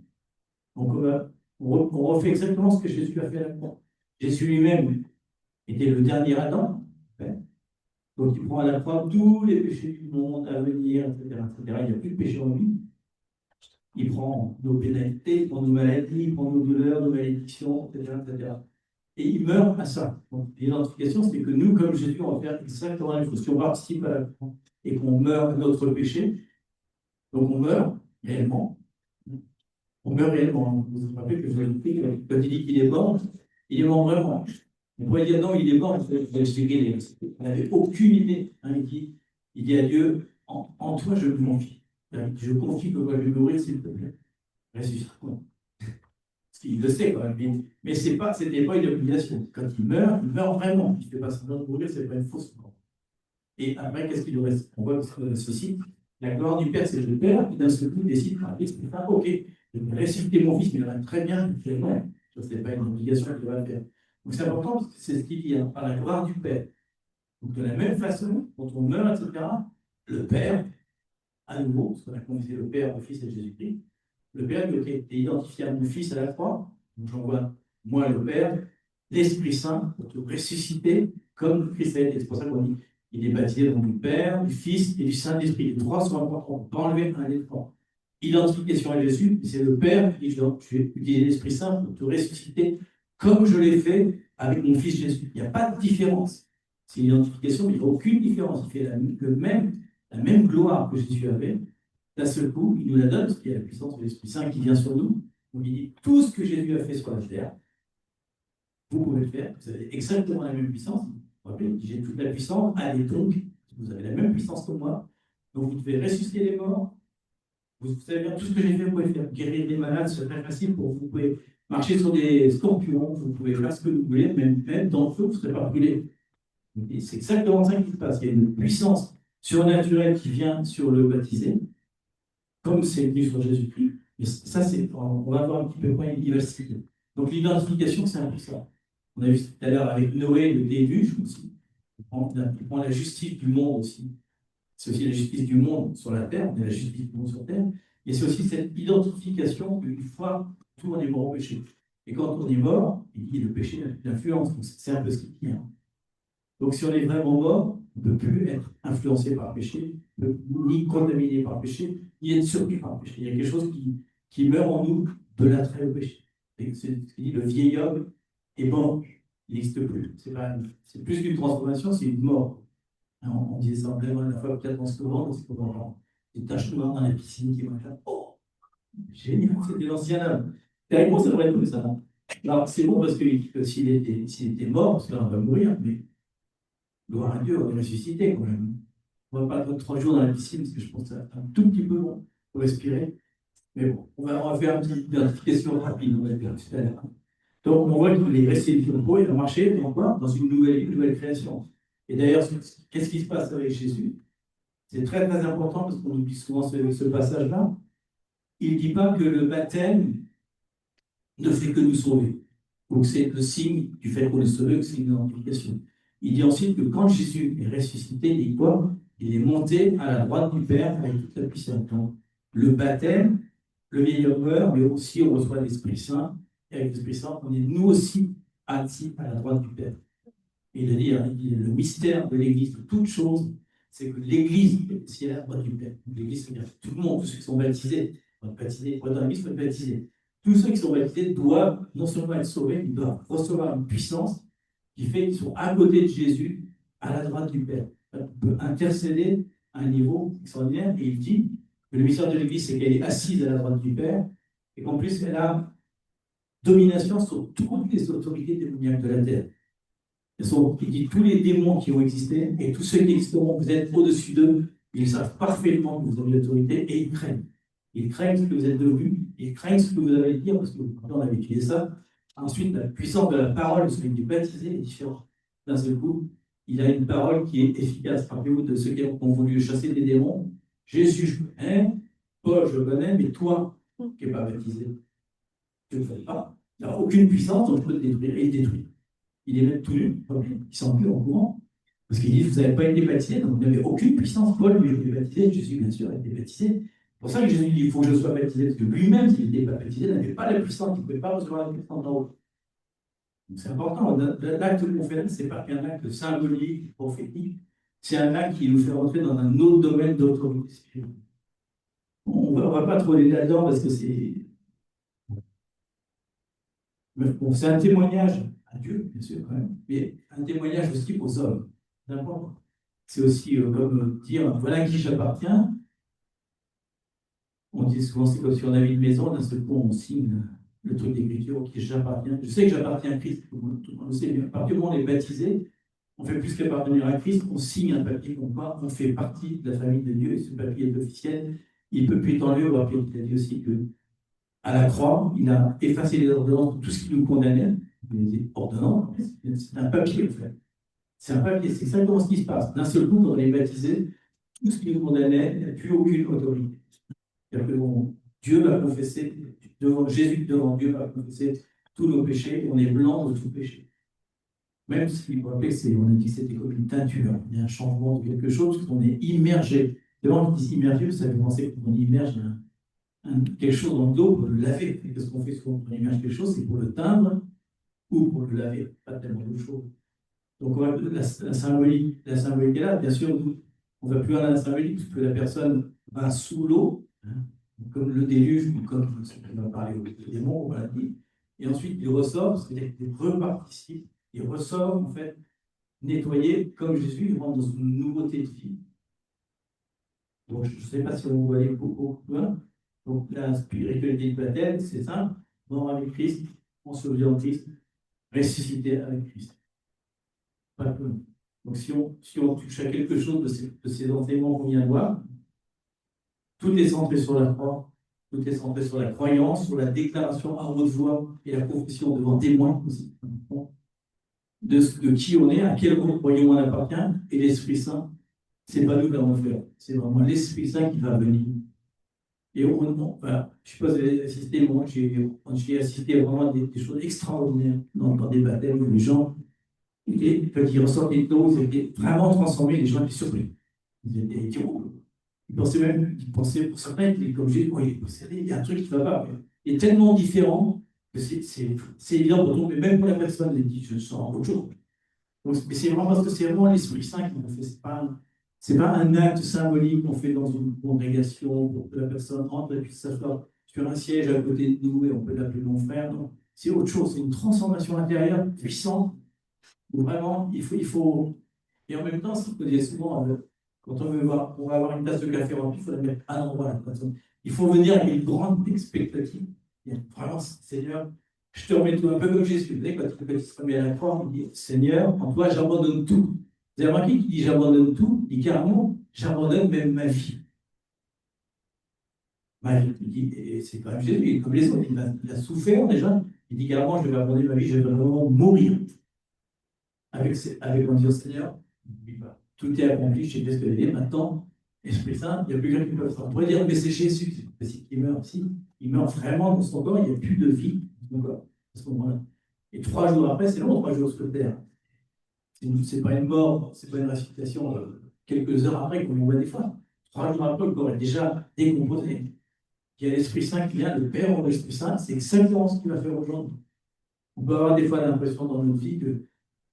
Donc, on refait exactement ce que Jésus a fait à la croix. Jésus lui-même était le dernier Adam. Donc, il prend à la croix tous les péchés du monde à venir, etc., etc. Il n'y a plus de péché en lui. Il prend nos pénalités, il prend nos maladies, il prend nos douleurs, nos malédictions, etc., etc. Et il meurt à ça. Donc, l'identification, c'est que nous, comme Jésus, on va faire exactement la même chose. Si on participe à la croix et qu'on meurt à notre péché, donc on meurt réellement. On meurt réellement. Vous vous rappelez que je vous ai dit, quand il dit qu'il est mort vraiment. On pourrait dire non, il est mort, on n'avait aucune idée. Hein, il dit à Dieu, en toi je me confie. Je confie que moi je vais mourir, s'il te plaît. Ressuscite-moi. Il le sait quand même, mais c'était pas une obligation. Quand il meurt vraiment. Il ne fait pas semblant de mourir, ce n'est pas une fausse mort. Et après, qu'est-ce qu'il nous reste? On voit ceci. La gloire du Père, c'est le Père qui d'un seul coup décide par l'Esprit Saint, ok, je vais ressusciter mon fils, mais il va très bien, il fait non. Ce n'est pas une obligation qu'il va faire. Donc c'est important parce que c'est ce qu'il dit, hein, par la gloire du Père. Donc de la même façon, quand on meurt, etc., le Père, à nouveau, parce qu'on a confié le Père, le Fils et Jésus-Christ, le Père dit, ok, tu es identifié à mon Fils à la croix, donc j'envoie moi le Père, l'Esprit Saint, pour te ressusciter comme Christ a été. C'est pour ça qu'on dit, il est baptisé dans du Père, du Fils et du Saint-Esprit. Les trois sont importants, on ne peut pas enlever un des trois. Identification à Jésus, c'est le Père qui dit, je vais utiliser l'Esprit Saint pour te ressusciter comme je l'ai fait avec mon Fils Jésus. Il n'y a pas de différence. C'est une identification, mais il n'y a aucune différence. Il fait la même gloire que Jésus avait. D'un seul coup, il nous la donne, parce qu'il y a la puissance de l'Esprit Saint qui vient sur nous. Donc il dit, tout ce que Jésus a fait sur la terre, vous pouvez le faire. Vous avez exactement la même puissance. Vous vous rappelez, j'ai toute la puissance, allez donc, vous avez la même puissance que moi. Donc vous devez ressusciter les morts. Vous savez bien, tout ce que j'ai fait, vous pouvez faire. Guérir des malades, c'est très facile pour vous. Vous pouvez marcher sur des scorpions, vous pouvez faire ce que vous voulez, même dans le feu, vous ne serez pas brûlé. C'est exactement ça qui se passe. Il y a une puissance surnaturelle qui vient sur le baptisé, comme c'est venu sur Jésus-Christ. Et ça, on va voir un petit peu comment il va se citer. Donc l'identification, c'est un peu ça. On a vu tout à l'heure avec Noé le déluge aussi. Il prend la justice du monde aussi. c'est aussi la justice du monde sur la terre, on est la justice du monde sur la terre, et c'est aussi cette identification qu'une fois, tout le monde est mort au péché. Et quand on est mort, il dit le péché n'a plus d'influence, c'est un peu ce qu'il dit. Hein. Donc si on est vraiment mort, on ne peut plus être influencé par le péché, ni contaminé par le péché, ni être surpris par le péché. Il y a quelque chose qui meurt en nous de l'attrait au péché. Et c'est ce qu'il dit, le vieil homme est mort, il n'existe plus. C'est plus qu'une transformation, c'est une mort. On disait ça en plein la fois, peut-être dans ce moment, c'est comment des taches noires dans la piscine qui vont faire oh, génial, c'était l'ancien homme. Théoriquement, ça devrait être comme ça. Alors, c'est bon parce que s'il était mort, parce qu'on va mourir, mais gloire à Dieu, on est ressuscité quand même. On ne va pas attendre 3 jours dans la piscine, parce que je pense que c'est un tout petit peu bon pour respirer. Mais bon, on va faire une petite question rapide, on va dire tout à l'heure. Donc, on voit qu'il est resté du repos, il a marché dans une nouvelle création. Et d'ailleurs, qu'est-ce qui se passe avec Jésus? C'est très très important parce qu'on oublie souvent ce passage-là. Il ne dit pas que le baptême ne fait que nous sauver. Donc c'est le signe du fait qu'on est sauvé, que c'est une identification. Il dit ensuite que quand Jésus est ressuscité, il dit quoi? Il est monté à la droite du Père avec toute la puissance. Donc, le baptême, le vieil homme meurt, mais aussi on reçoit l'Esprit Saint. Et avec l'Esprit Saint, on est nous aussi assis à la droite du Père. Et il dit le mystère de l'Église, de toute chose, c'est que l'Église est aussi à la droite du Père. L'Église, c'est-à-dire tout le monde, tous ceux qui sont baptisés, pour être dans l'Église, faut être baptisé. Tous ceux qui sont baptisés doivent non seulement être sauvés, ils doivent recevoir une puissance qui fait qu'ils sont à côté de Jésus, à la droite du Père. On peut intercéder à un niveau extraordinaire, et il dit que le mystère de l'Église, c'est qu'elle est assise à la droite du Père, et qu'en plus, elle a domination sur toutes les autorités démoniaques de la terre. Il dit tous les démons qui ont existé et tous ceux qui existeront, vous êtes au-dessus d'eux, ils savent parfaitement que vous avez l'autorité et ils craignent. Ils craignent ce que vous êtes devenu, ils craignent ce que vous allez dire, parce que on avait étudié ça. Ensuite, la puissance de la parole, celui qui est baptisé, est différente. D'un seul coup, il a une parole qui est efficace. Rappelez-vous de ceux qui ont voulu chasser des démons. Jésus, je connais, Paul, je connais, mais toi, qui n'es pas baptisé, tu ne le fais pas. Il n'y a aucune puissance, donc je peux te détruire et il détruit. Il est même tout nu, ils sont plus en courant. Parce qu'ils disent, vous n'avez pas été baptisé, donc vous n'avez aucune puissance. Paul, lui, a été baptisé, Jésus, bien sûr, a été baptisé. C'est pour ça que Jésus dit, il faut que je sois baptisé, parce que lui-même, s'il n'était pas baptisé, n'avait pas la puissance, il ne pouvait pas recevoir la puissance d'en haut. Donc c'est important, l'acte qu'on fait, ce n'est pas qu'un acte symbolique, prophétique, c'est un acte qui nous fait rentrer dans un autre domaine d'autorité spirituelle. On ne va pas trop aller là-dedans, parce que c'est... Bon, c'est un témoignage à Dieu, bien sûr, quand même, mais un témoignage aussi aux hommes. N'importe. C'est aussi comme dire voilà à qui j'appartiens. On dit souvent c'est comme si on avait une maison, d'un seul coup on signe le truc d'écriture qui j'appartiens. Je sais que j'appartiens à Christ, tout le monde le sait bien. À partir du moment où on est baptisé, on fait plus qu'appartenir à Christ, on signe un papier comme quoi on fait partie de la famille de Dieu et ce papier est officiel. Il ne peut plus être enlevé. On va rappeler qu'il a dit aussi que à la croix, il a effacé les ordonnances de tout ce qui nous condamnait. Les ordonnances, c'est un papier en fait. C'est un papier, c'est exactement ce qui se passe. D'un seul coup, quand on est baptisé, tout ce qui nous condamnait n'a plus aucune autorité. C'est-à-dire que Dieu va confesser, Jésus devant Dieu va confesser tous nos péchés, et on est blanc de tout péché. Même si, vous rappelez, on a dit que c'était comme une teinture, il y a un changement de quelque chose, parce qu'on est immergé. C'est vraiment qu'on dit immergé, ça fait penser qu'on immerge quelque chose dans l'eau pour le laver. Et ce qu'on fait souvent quand on immerge quelque chose, c'est pour le teindre ou pour le laver, pas tellement d'eau chaude. Donc la symbolique est là. Bien sûr, on ne va plus à la symbolique, parce que la personne va sous l'eau, hein, comme le déluge, ou comme on va parler aux démons, on l'a dit, et ensuite il ressort, c'est-à-dire qu'il reparticipe, il ressort en fait nettoyé, comme Jésus, il rentre dans une nouveauté de vie. Donc je ne sais pas si on va aller beaucoup plus loin. Donc la spiritualité du baptême, c'est simple, mort avec Christ, enseveli en Christ, ressuscité avec Christ. Pas plus loin. Donc si on touche à quelque chose de ces enseignements qu'on vient de voir, tout est centré sur la croix, tout est centré sur la croyance, sur la déclaration à haute voix et la confession devant témoins aussi, de qui on est, à quel royaume on appartient, et l'Esprit Saint, c'est pas nous qui allons faire, c'est vraiment l'Esprit Saint qui va venir. Et je ne sais pas si vous avez assisté, moi j'ai assisté vraiment à des choses extraordinaires dans des baptêmes où les gens, quand ils ressortent des doses, ils étaient vraiment transformés, les gens étaient surpris. Et il pensait même, il pensait pour certains, il était comme j'ai dit, il est possédé, il y a un truc qui ne va pas. Il est tellement différent que c'est évident pour nous, mais même pour la personne, elle dit, je sens autre chose. Donc, mais c'est vraiment parce que c'est vraiment l'Esprit Saint qui nous fait. C'est pas un acte symbolique qu'on fait dans une congrégation pour que la personne rentre et puisse s'asseoir sur un siège à côté de nous et on peut l'appeler mon frère. Non, c'est autre chose, c'est une transformation intérieure puissante où vraiment il faut. Et en même temps, ce qu'il faut dire souvent, quand on va avoir une tasse de café remplie, il faut la mettre à l'endroit. La personne. Il faut venir avec une grande expectative. Et vraiment, Seigneur, je te remets tout, un peu comme Jésus. Vous savez, quand il se remet à la croix, il dit Seigneur, en toi, j'abandonne tout. Vous avez remarqué qu'il dit j'abandonne tout, il dit carrément, j'abandonne même ma vie. Ma vie. Il dit, et c'est quand même Jésus, comme les autres, il a souffert déjà. Il dit carrément, je vais abandonner ma vie, je vais vraiment mourir. Avec en disant Seigneur, tout est accompli, je sais ce que je maintenant, Esprit Saint, il n'y a plus rien qui peut faire. On pourrait dire, mais c'est Jésus, c'est possible qu'il meurt aussi. Il meurt vraiment dans son corps, il n'y a plus de vie dans son corps à ce moment-là. Et 3 jours après, c'est long, 3 jours sur terre. C'est pas une mort, c'est pas une ressuscitation quelques heures après, comme on voit des fois. 3 jours après, le corps est déjà décomposé. Il y a l'Esprit Saint qui vient, le Père en l'Esprit Saint, c'est exactement ce qu'il va faire aujourd'hui. On peut avoir des fois l'impression dans notre vie que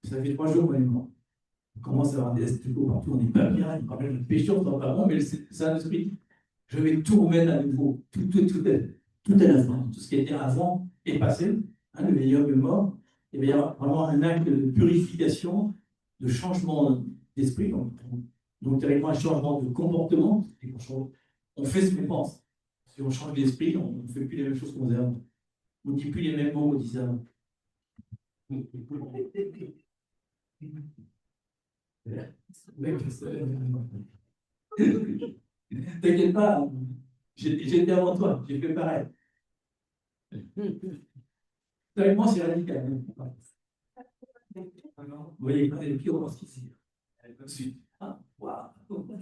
ça fait 3 jours qu'on est mort. On commence à avoir des astuces partout, on n'est pas bien, il parle de péché, on ne sent pas bon, mais le Saint-Esprit, je vais tout remettre à nouveau, tout est la fin. Tout ce qui était avant est passé, le meilleur est mort, et il y a vraiment un acte de purification, de changement d'esprit, donc théoriquement un changement de comportement, on fait ce qu'on pense. Si on change d'esprit, on ne fait plus les mêmes choses qu'on faisait avant. On ne dit plus les mêmes mots qu'on disait avant. T'inquiète pas, j'étais avant toi, j'ai fait pareil. Vraiment, c'est radical. Vous voyez, les pires dans ce qu'ici. Ensuite, waouh,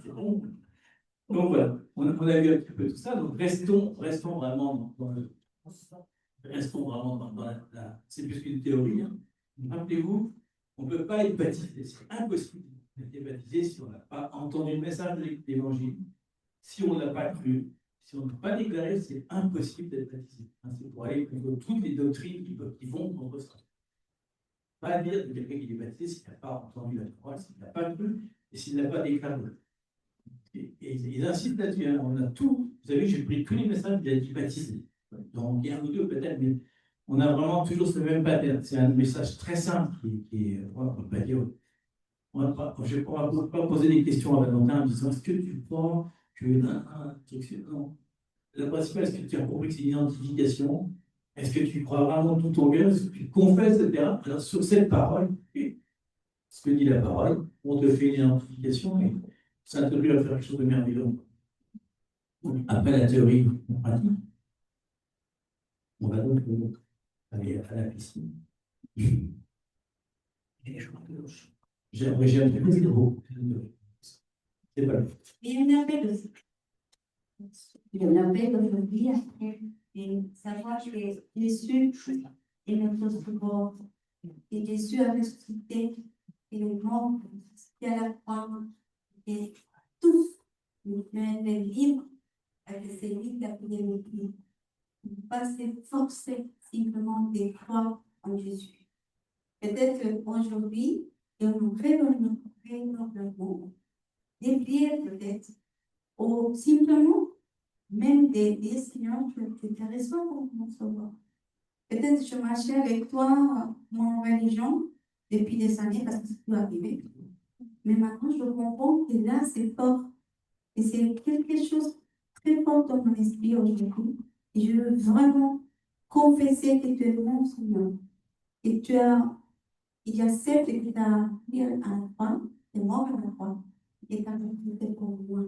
c'est bon. Donc voilà, on a vu un petit peu tout ça, donc restons vraiment dans c'est plus qu'une théorie. Hein. Rappelez-vous, on ne peut pas être baptisé, c'est impossible d'être baptisé si on n'a pas entendu le message de l'évangile, si on n'a pas cru, si on n'a pas déclaré, c'est impossible d'être baptisé. C'est pour aller contre toutes les doctrines qui vont contre ça. Pas dire de quelqu'un qui est baptisé s'il n'a pas entendu la parole, s'il n'a pas cru et s'il n'a pas déclaré. Et ils insistent là-dessus. Hein. On a tout. Vous savez, j'ai pris tous les messages, il a dit baptisé. Donc, il y a un ou deux peut-être, mais on a vraiment toujours ce même pattern. C'est un message très simple qui est. On ne peut pas dire. Je ne vais pas poser des questions à Valentin en disant est-ce que tu crois que. Non. La principale, est-ce que tu as compris que c'est une identification? Est-ce que tu crois vraiment tout ton cœur? Est-ce que tu confesses, etc. Alors, sur cette parole, ce que dit la parole, on te fait une identification et ça t'introduit à faire quelque chose de merveilleux. Après la théorie en pratique, on va donc aller à la piscine. J'ai un petit peu de gros. C'est pas le Il y en avait deux. Il y en avait aujourd'hui et savoir que Jésus est notre support. Et Jésus a ressuscité et le mort et à la croix. Et tous, nous sommes libres avec ces vies d'appeler le Christ. Il ne faut pas se forcer simplement de croire en Jésus. Peut-être qu'aujourd'hui, nous révélons le monde, des prières peut-être, ou simplement même des Seigneur, je te reçois pour mon sauveur. Peut-être je marchais avec toi, mon religion, depuis des années, parce que c'est tout arrivé. Mais maintenant, je comprends que là, c'est fort. Et c'est quelque chose de très fort dans mon esprit aujourd'hui. Et je veux vraiment confesser que tu es mon Seigneur. Et il y a certes que tu as mis à la croix, tu es mort à la croix, et tu as fait pour moi.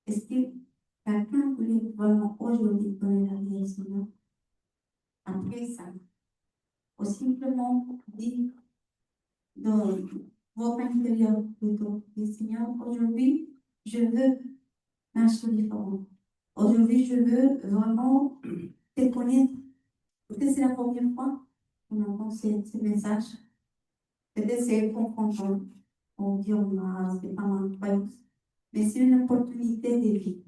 Est-ce que quelqu'un voulait vraiment aujourd'hui donner la vie au Seigneur? Après ça, ou simplement dire dans votre intérieur plutôt, Seigneur, aujourd'hui, je veux marcher différent. Aujourd'hui, je veux vraiment te connaître. Peut-être c'est la première fois qu'on entend ce message. Peut-être c'est confrontant. On dit, c'est pas ma croyance. mais c'est une opportunité de vie.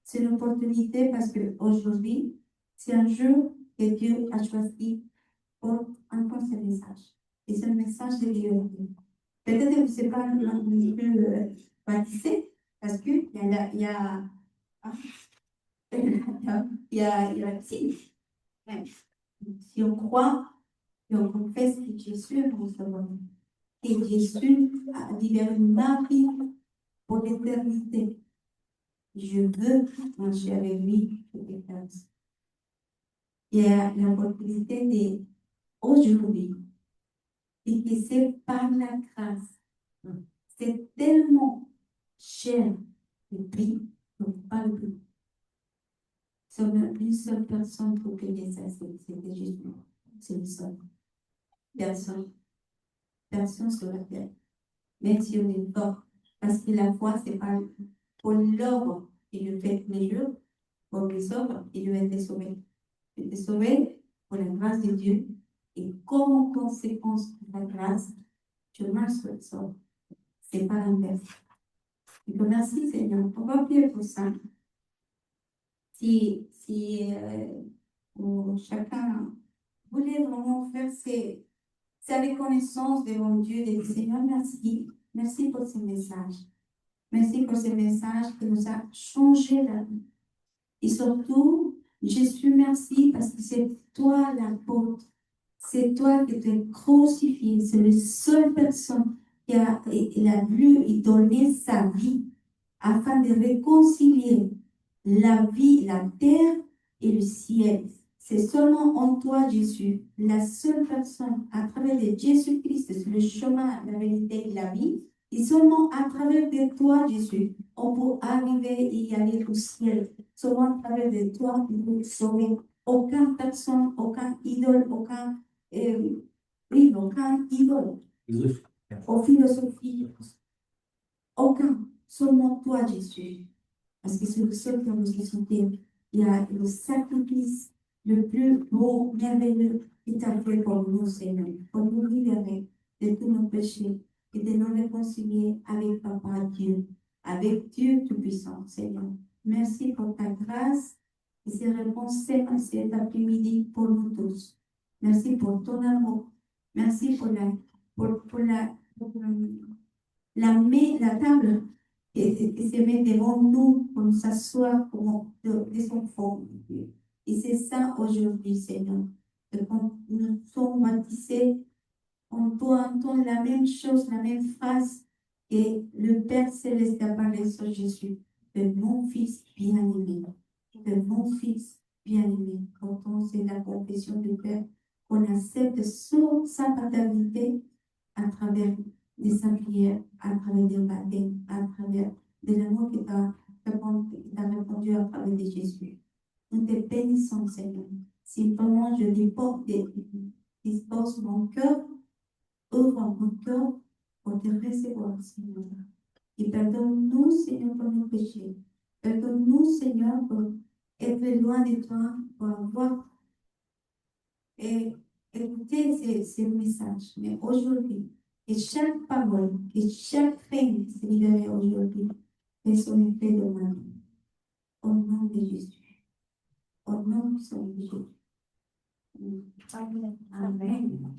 C'est une opportunité parce qu'aujourd'hui, c'est un jour que Dieu a choisi pour entendre ce message. Et c'est un message de liberté. Peut-être que vous ne pas un peu baptisé, parce qu'il y a, la signe. Si on croit et on confesse que Jésus est mon sauveur, et Jésus a libéré ma vie pour l'éternité, je veux marcher avec lui pour l'éternité. Il y a l'opportunité d'aujourd'hui, et que c'est par la grâce. C'est tellement cher le prix qu'on ne parle plus. Seulement une seule personne pour payer ça, c'était Jésus. C'est le seul. Personne. Personne sur la terre. Même si on est fort. Parce que la foi, c'est pas pour l'œuvre qui le fait tous les jours. Pour les œuvres, il lui a été sauvé. Il a été sauvé pour la grâce de Dieu. Et comme conséquence de la grâce, je marche sur le sol. C'est pas l'inverse. Donc, merci Seigneur. On va prier pour ça. Si chacun voulait vraiment faire sa reconnaissance devant Dieu, de dire Seigneur, merci. Merci pour ce message. Merci pour ce message qui nous a changé la vie. Et surtout, Jésus, merci parce que c'est toi l'apôtre. C'est toi qui t'es crucifié. C'est la seule personne qui a voulu donner sa vie afin de réconcilier la vie, la terre et le ciel. C'est seulement en toi, Jésus, la seule personne, à travers de Jésus-Christ, sur le chemin, la vérité et la vie. Et seulement à travers de toi, Jésus, on peut arriver et y aller au ciel. Seulement à travers de toi, on peut sauver. Aucune personne, aucun idole, aucun idole. Aux philosophies. Aucun. Seulement toi, Jésus. Parce que c'est le seul qui a ressuscité. Il y a le sacrifice le plus beau, merveilleux qui t'a fait pour nous, Seigneur. Pour nous libérer de tous nos péchés et de nous réconcilier avec Papa Dieu, avec Dieu Tout-Puissant, Seigneur. Merci pour ta grâce et ces réponses cet après-midi pour nous tous. Merci pour ton amour. Merci pour la table qui se met devant nous pour nous asseoir comme des enfants. Et c'est ça aujourd'hui, Seigneur. Que quand nous sommes baptisés, on peut entendre la même chose, la même phrase que le Père Céleste a parlé sur Jésus. De mon fils bien-aimé. De mon fils bien-aimé. Quand on sait la confession du Père, on accepte sa paternité à travers de sa prière, à travers des baptêmes, à travers de l'amour qui t'a répondu à travers de Jésus. Nous te bénissons, Seigneur. Simplement, je dispose mon cœur, ouvre mon cœur pour te recevoir, Seigneur. Et pardonne-nous, Seigneur, pour nos péchés. Pardonne-nous, Seigneur, pour être loin de toi, pour avoir écouté ces messages. Mais aujourd'hui, et chaque parole, et chaque peine se libérée aujourd'hui, fait son effet de ma vie. Au nom de Jésus. Au nom de Jésus. Amen. Amen.